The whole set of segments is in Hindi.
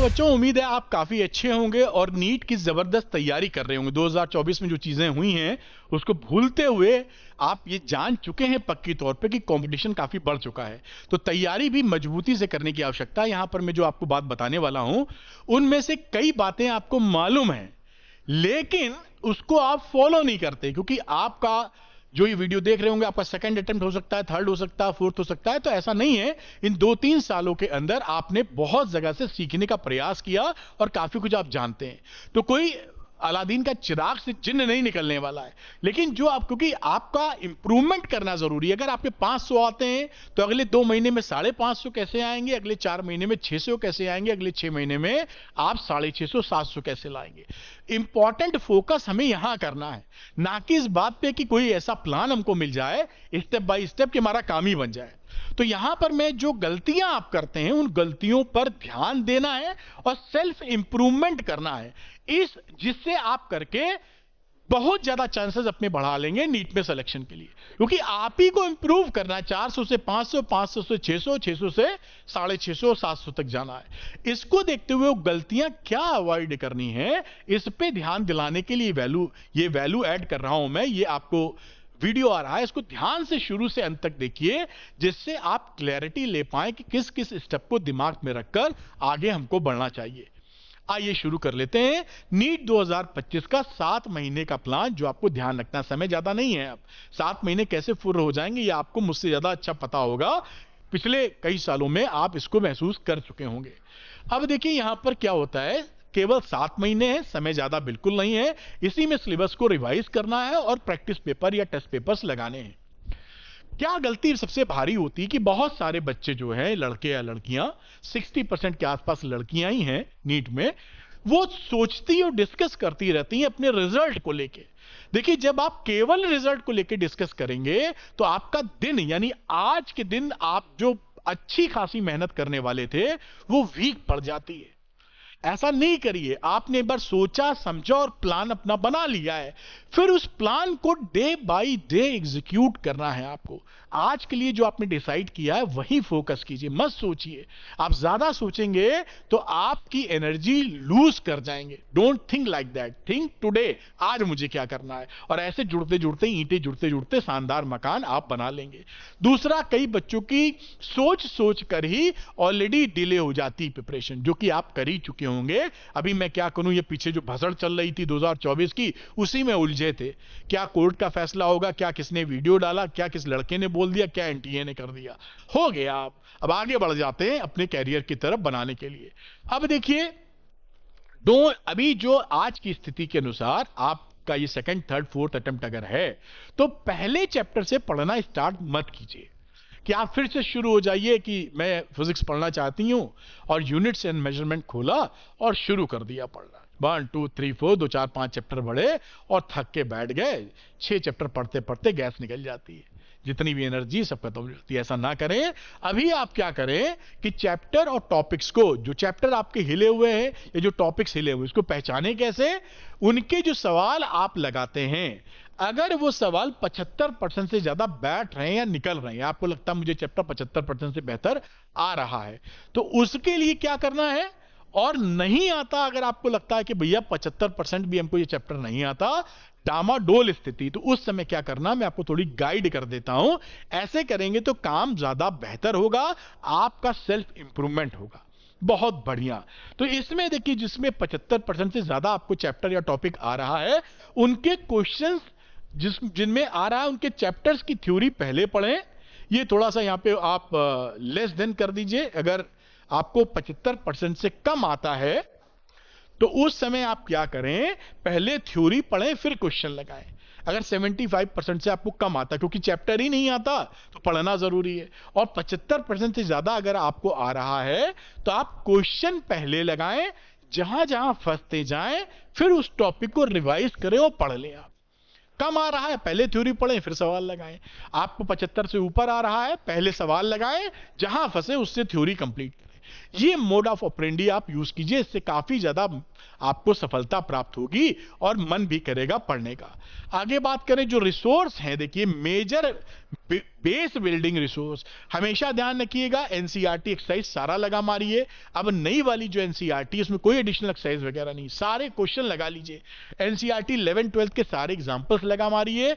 बच्चों, उम्मीद है आप काफी अच्छे होंगे और नीट की जबरदस्त तैयारी कर रहे होंगे। 2024 में जो चीजें हुई हैं उसको भूलते हुए आप ये जान चुके हैं पक्की तौर पे कि कंपटीशन काफी बढ़ चुका है। तो तैयारी भी मजबूती से करने की आवश्यकता है। यहां पर मैं जो आपको बात बताने वाला हूं उनमें से कई बातें आपको मालूम है, लेकिन उसको आप फॉलो नहीं करते, क्योंकि आपका जो ये वीडियो देख रहे होंगे आपका सेकंड अटेम्प्ट हो सकता है, थर्ड हो सकता है, फोर्थ हो सकता है। तो ऐसा नहीं है, इन 2-3 सालों के अंदर आपने बहुत जगह से सीखने का प्रयास किया और काफी कुछ आप जानते हैं। तो कोई अलादीन का चिराग से जिन्न नहीं निकलने वाला है, लेकिन जो आप, क्योंकि आपका इंप्रूवमेंट करना जरूरी है। अगर आपके 500 आते हैं तो अगले 2 महीने में 550 कैसे आएंगे, अगले 4 महीने में 600 कैसे आएंगे, अगले 6 महीने में आप 650 700 कैसे लाएंगे। इंपॉर्टेंट फोकस हमें यहां करना है, ना कि इस बात पे कि कोई ऐसा प्लान हमको मिल जाए स्टेप बाय स्टेप कि हमारा काम ही बन जाए। तो यहां पर मैं जो गलतियां आप करते हैं उन गलतियों पर ध्यान देना है और सेल्फ इंप्रूवमेंट करना है, इस जिससे आप करके बहुत ज्यादा चांसेस अपने बढ़ा लेंगे नीट में सिलेक्शन के लिए। क्योंकि आप ही को इंप्रूव करना है। 400 से 500, 500 से 600, 600 से 650, 700 तक जाना है। इसको देखते हुए वो गलतियां क्या अवॉइड करनी है, इस पे ध्यान दिलाने के लिए ये वैल्यू ऐड कर रहा हूं मैं। ये आपको वीडियो आ रहा है, इसको ध्यान से शुरू से अंत तक देखिए, जिससे आप क्लैरिटी ले पाए कि किस किस स्टेप को दिमाग में रखकर आगे हमको बढ़ना चाहिए। आइए शुरू कर लेते हैं। नीट 2025 का 7 महीने का प्लान जो आपको ध्यान रखना, समय ज्यादा नहीं है। अब 7 महीने कैसे पूरे हो जाएंगे ये आपको मुझसे ज्यादा अच्छा पता होगा। पिछले कई सालों में आप इसको महसूस कर चुके होंगे। अब देखिए यहां पर क्या होता है, केवल 7 महीने हैं, समय ज्यादा बिल्कुल नहीं है। इसी में सिलेबस को रिवाइज करना है और प्रैक्टिस पेपर या टेस्ट पेपर्स लगाने हैं। क्या गलती सबसे भारी होती है कि बहुत सारे बच्चे जो हैं, लड़के या लड़कियां, 60% के आसपास लड़कियां ही हैं नीट में, वो सोचती और डिस्कस करती रहती हैं अपने रिजल्ट को लेके। देखिए जब आप केवल रिजल्ट को लेके डिस्कस करेंगे तो आपका दिन, यानी आज के दिन आप जो अच्छी खासी मेहनत करने वाले थे वो वीक पड़ जाती है। ऐसा नहीं करिए। आपने एक बार सोचा समझा और प्लान अपना बना लिया है, फिर उस प्लान को डे बाय डे एग्जीक्यूट करना है आपको। आज के लिए जो आपने डिसाइड किया है वही फोकस कीजिए, मत सोचिए। आप ज्यादा सोचेंगे तो आपकी एनर्जी लूज कर जाएंगे। Don't think like that, think today, आज मुझे क्या करना है। और ऐसे जुड़ते जुड़ते, ईंटें जुड़ते जुड़ते शानदार मकान आप बना लेंगे। दूसरा, कई बच्चों की सोच सोच कर ही ऑलरेडी डिले हो जाती प्रिपरेशन, जो कि आप कर ही चुके होंगे। अभी मैं क्या करूं, ये पीछे जो भसड़ चल रही थी 2024 की, उसी में उलझे थे। क्या कोर्ट का फैसला होगा, क्या किसने वीडियो डाला, क्या किस लड़के ने बोल दिया, क्या एनटीए ने कर दिया, हो गया। आप अब आगे बढ़ जाते हैं अपने कैरियर की तरफ बनाने के लिए। अब देखिए अभी जो आज की स्थिति के अनुसार आपका ये सेकंड, थर्ड, फोर्थ अटेम्प्ट अगर है तो पहले चैप्टर से पढ़ना स्टार्ट मत कीजिए कि आप फिर से शुरू हो जाइए कि मैं फिजिक्स पढ़ना चाहती हूं और यूनिट्स एंड मेजरमेंट खोला और शुरू कर दिया पढ़ना। 1 2 3 4 2 4 5 चैप्टर बढ़े और थक के बैठ गए। 6 चैप्टर पढ़ते पढ़ते गैस निकल जाती है, जितनी भी एनर्जी सब खत्म हो जाती है। ऐसा ना करें। अभी आप क्या करें कि चैप्टर और टॉपिक्स को, जो चैप्टर आपके हिले हुए हैं या जो टॉपिक्स हिले हुए, उसको पहचाने कैसे। उनके जो सवाल आप लगाते हैं, अगर वो सवाल 75% से ज्यादा बैठ रहे हैं या निकल रहे हैं, आपको लगता है मुझे चैप्टर 75% से बेहतर आ रहा है, तो उसके लिए क्या करना है। और नहीं आता, अगर आपको लगता है कि भैया 75% भी हमको ये चैप्टर नहीं आता, डामाडोल स्थिति, तो उस समय क्या करना मैं आपको थोड़ी गाइड कर देता हूं। ऐसे करेंगे तो काम ज्यादा बेहतर होगा, आपका सेल्फ इंप्रूवमेंट होगा। बहुत बढ़िया। तो इसमें देखिए जिसमें 75% से ज्यादा आपको चैप्टर या टॉपिक आ रहा है, उनके क्वेश्चंस जिनमें आ रहा है, उनके चैप्टर्स की थ्योरी पहले पढ़ें। ये थोड़ा सा यहां पे आप लेस देन कर दीजिए। अगर आपको 75% से कम आता है तो उस समय आप क्या करें, पहले थ्योरी पढ़ें फिर क्वेश्चन लगाएं। अगर 75% से आपको कम आता, क्योंकि चैप्टर ही नहीं आता, तो पढ़ना जरूरी है। और 75% से ज्यादा अगर आपको आ रहा है तो आप क्वेश्चन पहले लगाएं, जहां जहां फंसते जाएं, फिर उस टॉपिक को रिवाइज करें और पढ़ लें। आप कम आ रहा है, पहले थ्योरी पढ़ें फिर सवाल लगाएं। आपको 75 से ऊपर आ रहा है, पहले सवाल लगाएं, जहां फंसे उससे थ्योरी कंप्लीट करें। ये मोड ऑफ ऑपरेंडी आप यूज कीजिए, इससे काफी ज्यादा आपको सफलता प्राप्त होगी और मन भी करेगा पढ़ने का। आगे बात करें जो रिसोर्स हैं, देखिए मेजर बेस बिल्डिंग रिसोर्स, हमेशा ध्यान रखिएगा एनसीईआरटी एक्सरसाइज सारा लगा मारिए। अब नई वाली जो एनसीईआरटी उसमें कोई एडिशनल एक्सरसाइज वगैरह नहीं, सारे क्वेश्चन लगा लीजिए। एनसीईआरटी 11-12 के सारे एग्जांपल्स लगा मारिए,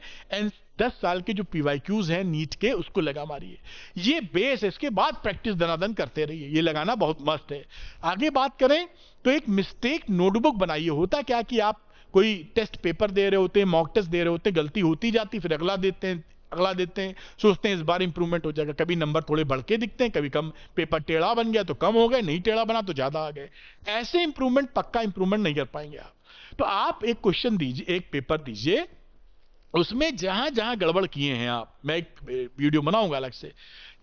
10 साल के जो पीवाईक्यूज हैं नीट के उसको लगा मारिए। ये बेस है, इसके बाद प्रैक्टिस दनादन करते रहिए, ये लगाना बहुत मस्त है। आगे बात करें तो एक मिस्टेक नोटबुक बनाइए। होता क्या कि आप कोई टेस्ट पेपर दे रहे होते हैं, मॉक टेस्ट दे रहे होते हैं, गलती होती जाती, फिर अगला देते हैं, सोचते हैं इस बार इंप्रूवमेंट हो जाएगा, कभी नंबर थोड़े बढ़ के दिखते हैं, कभी कम, पेपर टेढ़ा बन गया तो कम हो गए, नहीं टेढ़ा बना तो ज्यादा आ गए। ऐसे इंप्रूवमेंट, पक्का इंप्रूवमेंट नहीं कर पाएंगे आप। तो आप एक क्वेश्चन दीजिए, एक पेपर दीजिए, उसमें जहां जहां गड़बड़ किए हैं आप, मैं एक वीडियो बनाऊंगा अलग से,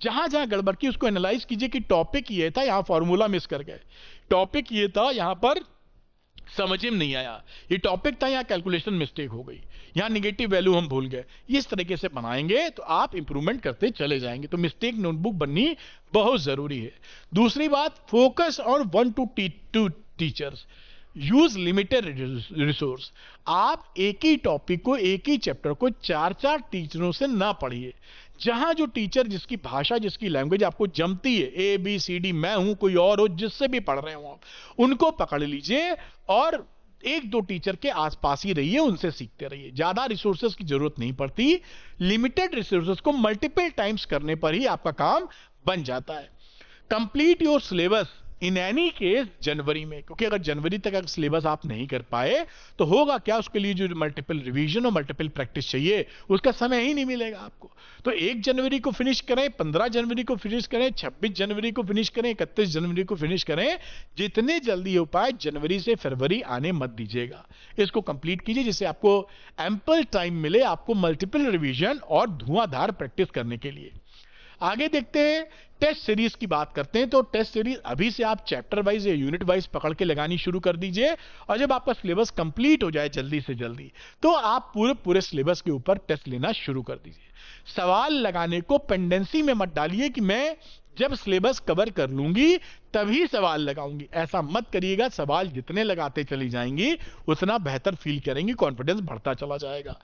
जहां जहां गड़बड़ की उसको एनालाइज कीजिए कि टॉपिक ये था, यहां फॉर्मूला मिस कर गए, टॉपिक ये था, यहां पर समझ में नहीं आया, ये टॉपिक था, यहां कैलकुलेशन मिस्टेक हो गई, यहां निगेटिव वैल्यू हम भूल गए। इस तरीके से बनाएंगे तो आप इंप्रूवमेंट करते चले जाएंगे। तो मिस्टेक नोटबुक बननी बहुत जरूरी है। दूसरी बात, focus on 1 to 2 teachers, use limited resource. आप एक ही टॉपिक को, एक ही चैप्टर को 4-4 टीचरों से ना पढ़िए। जहां जो टीचर, जिसकी भाषा, जिसकी लैंग्वेज आपको जमती है, ABCD, मैं हूं, कोई और हो, जिससे भी पढ़ रहे हो आप, उनको पकड़ लीजिए और 1-2 टीचर के आसपास ही रहिए, उनसे सीखते रहिए। ज्यादा रिसोर्सेज की जरूरत नहीं पड़ती, लिमिटेड रिसोर्सेज को मल्टीपल टाइम्स करने पर ही आपका काम बन जाता है। Complete your syllabus in any case जनवरी में, क्योंकि अगर जनवरी तक अगर सिलेबस आप नहीं कर पाए तो होगा क्या, उसके लिए जो मल्टीपल रिवीजन और मल्टीपल प्रैक्टिस चाहिए उसका समय ही नहीं मिलेगा आपको। तो 1 जनवरी को फिनिश करें, 15 जनवरी को फिनिश करें, 26 जनवरी को फिनिश करें, 31 जनवरी को फिनिश करें, जितने जल्दी हो पाए। जनवरी से फरवरी आने मत दीजिएगा, इसको कंप्लीट कीजिए, जिससे आपको एम्पल टाइम मिले आपको मल्टीपल रिवीजन और धुआंधार प्रैक्टिस करने के लिए। आगे देखते हैं, टेस्ट सीरीज की बात करते हैं। तो टेस्ट सीरीज अभी से आप चैप्टर वाइज या यूनिट वाइज पकड़ के लगानी शुरू कर दीजिए, और जब आपका सिलेबस कंप्लीट हो जाए जल्दी से जल्दी, तो आप पूरे सिलेबस के ऊपर टेस्ट लेना शुरू कर दीजिए। सवाल लगाने को पेंडेंसी में मत डालिए कि मैं जब सिलेबस कवर कर लूंगी तभी सवाल लगाऊंगी, ऐसा मत करिएगा। सवाल जितने लगाते चली जाएंगी उतना बेहतर फील करेंगी, कॉन्फिडेंस बढ़ता चला जाएगा।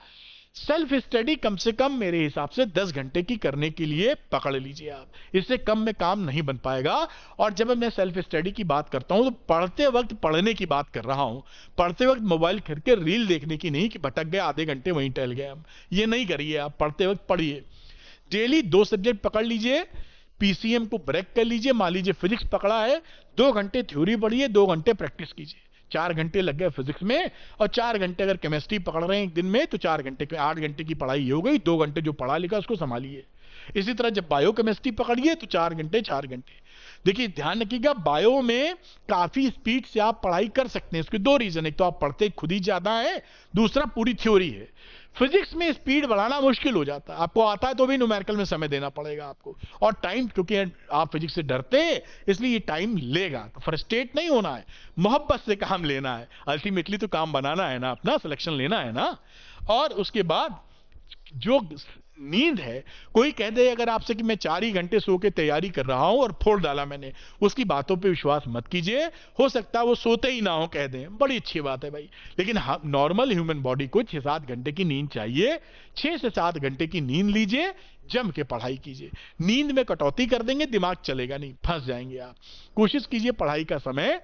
सेल्फ स्टडी कम से कम मेरे हिसाब से 10 घंटे की करने के लिए पकड़ लीजिए आप, इससे कम में काम नहीं बन पाएगा। और जब मैं सेल्फ स्टडी की बात करता हूं तो पढ़ते वक्त पढ़ने की बात कर रहा हूं, पढ़ते वक्त मोबाइल खरीद के रील देखने की नहीं कि भटक गए आधे घंटे वहीं टहल गए हम, ये नहीं करिए आप। पढ़ते वक्त पढ़िए, डेली 2 सब्जेक्ट पकड़ लीजिए, पीसीएम को ब्रेक कर लीजिए। मान लीजिए फिजिक्स पकड़ा है, 2 घंटे थ्योरी पढ़िए, 2 घंटे प्रैक्टिस कीजिए। 4 घंटे लग गए फिजिक्स में, और 4 घंटे अगर केमिस्ट्री पकड़ रहे हैं एक दिन में तो 4 घंटे, 8 घंटे की पढ़ाई हो गई। 2 घंटे जो पढ़ा लिखा उसको संभालिए। इसी तरह जब बायो केमिस्ट्री पकड़िए तो 4 घंटे 4 घंटे। देखिए ध्यान रखिएगा, बायो में काफी स्पीड से आप पढ़ाई कर सकते हैं। इसके 2 रीजन, एक तो आप पढ़ते खुद ही ज्यादा है, दूसरा पूरी थ्योरी है। फिजिक्स में स्पीड बढ़ाना मुश्किल हो जाता है, आपको आता है तो भी न्यूमेरिकल में समय देना पड़ेगा आपको, और टाइम, क्योंकि आप फिजिक्स से डरते हैं इसलिए ये टाइम लेगा। तो फ्रस्ट्रेट नहीं होना है, मोहब्बत से काम लेना है, अल्टीमेटली तो काम बनाना है ना, अपना सिलेक्शन लेना है ना। और उसके बाद जो नींद है, कोई कह दे अगर आपसे कि मैं 4 ही घंटे सो के तैयारी कर रहा हूं और फोड़ डाला मैंने, उसकी बातों पे विश्वास मत कीजिए। हो सकता है वो सोते ही ना हो, कह दें, बड़ी अच्छी बात है भाई, लेकिन नॉर्मल ह्यूमन बॉडी को 6-7 घंटे की नींद चाहिए। 6 से 7 घंटे की नींद लीजिए, जम के पढ़ाई कीजिए। नींद में कटौती कर देंगे दिमाग चलेगा नहीं, फंस जाएंगे आप। कोशिश कीजिए पढ़ाई का समय,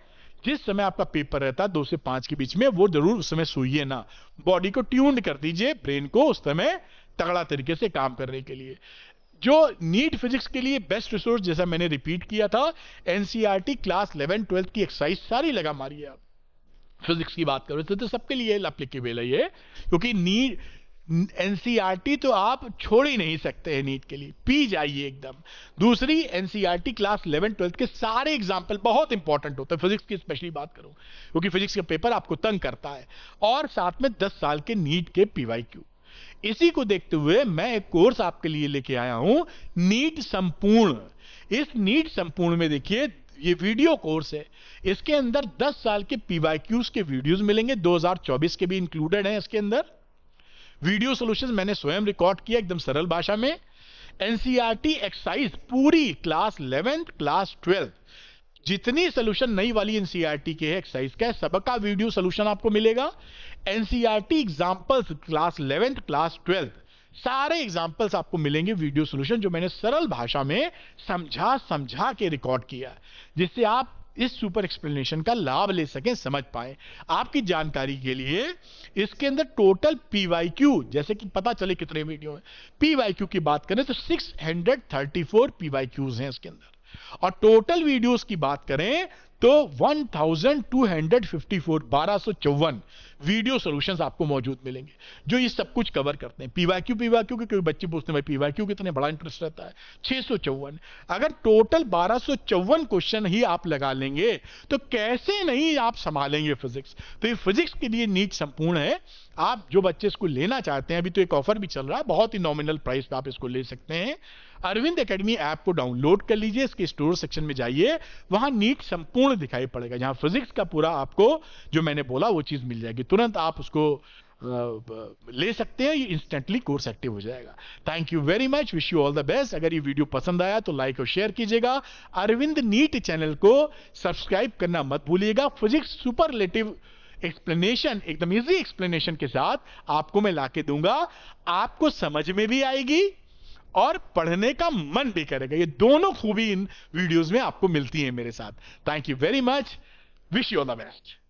जिस समय आपका पेपर रहता है 2 से 5 के बीच में, वो जरूर उस समय सोइए ना। बॉडी को ट्यून कर दीजिए, ब्रेन को उस समय तगड़ा तरीके से काम करने के लिए। जो नीट फिजिक्स के लिए बेस्ट रिसोर्स, जैसा मैंने रिपीट किया था, एनसीईआरटी क्लास 11-12 की एक्सरसाइज सारी लगा मारिए आप। फिजिक्स की बात करो तो सबके लिए एप्लीकेबल है ये, क्योंकि नीट एनसीईआरटी तो आप छोड़ ही नहीं सकते हैं नीट के लिए, पी जाइए एकदम। दूसरी, एनसीईआरटी क्लास 11-12 के सारे एग्जाम्पल बहुत इंपॉर्टेंट होते हैं, फिजिक्स की स्पेशली बात करूं क्योंकि फिजिक्स का पेपर आपको तंग करता है, और साथ में 10 साल के नीट के पीवाईक्यू। इसी को देखते हुए मैं एक कोर्स आपके लिए लेके आया हूं, नीट संपूर्ण। इस नीट संपूर्ण में देखिए, ये वीडियो कोर्स है, इसके अंदर 10 साल के पीवाईक्यूज के वीडियोस मिलेंगे, 2024 के भी इंक्लूडेड हैं इसके अंदर। वीडियो सॉल्यूशंस मैंने स्वयं रिकॉर्ड किया एकदम सरल भाषा में। एनसीईआरटी एक्सरसाइज पूरी क्लास 11th क्लास 12 जितनी सोल्यूशन नई वाली एनसीईआरटी के है एक्सरसाइज का, सबका वीडियो सोल्यूशन आपको मिलेगा। NCERT examples class 11th class 12th सारे एग्जांपल्स आपको मिलेंगे वीडियो सोल्यूशन, जो मैंने सरल भाषा में समझा के रिकॉर्ड किया, जिससे आप इस सुपर एक्सप्लेनेशन का लाभ ले सकें, समझ पाए। आपकी जानकारी के लिए इसके अंदर टोटल पीवाईक्यू, जैसे कि पता चले कितने वीडियो हैं, पीवाईक्यू की बात करें तो 634 पीवाईक्यूज हैं इसके अंदर, और टोटल वीडियोस की बात करें तो 1254 वीडियो सॉल्यूशंस आपको मौजूद मिलेंगे, जो ये सब कुछ कवर करते हैं। पीवाईक्यू के कोई बच्चे पूछते हैं भाई पीवाईक्यू कितने, बड़ा इंटरेस्ट रहता है। 654, अगर टोटल 1254 क्वेश्चन ही आप लगा लेंगे तो कैसे नहीं आप संभालेंगे फिजिक्स। तो ये फिजिक्स के लिए नीट संपूर्ण है। आप जो बच्चे इसको लेना चाहते हैं, अभी तो एक ऑफर भी चल रहा है, बहुत ही नॉमिनल प्राइस पे आप इसको ले सकते हैं। अरविंद एकेडमी ऐप को डाउनलोड कर लीजिए, इसके स्टोर सेक्शन में जाइए, वहां नीट संपूर्ण दिखाई पड़ेगा, जहां फिजिक्स का पूरा आपको जो मैंने बोला वो चीज मिल जाएगी, तुरंत आप उसको ले सकते हैं, ये इंस्टेंटली कोर्स एक्टिव हो जाएगा। Thank you very much, wish you all the best. अगर ये वीडियो पसंद आया तो लाइक और शेयर कीजिएगा। अरविंद नीट चैनल को सब्सक्राइब करना मत भूलिएगा। फिजिक्स सुपरलेटिव एक्सप्लेनेशन, एकदम इजी एक्सप्लेनेशन के साथ आपको मैं लाके दूंगा, आपको समझ में भी आएगी और पढ़ने का मन भी करेगा। ये दोनों खूबी इन वीडियोस में आपको मिलती है मेरे साथ। Thank you very much, wish you all the best.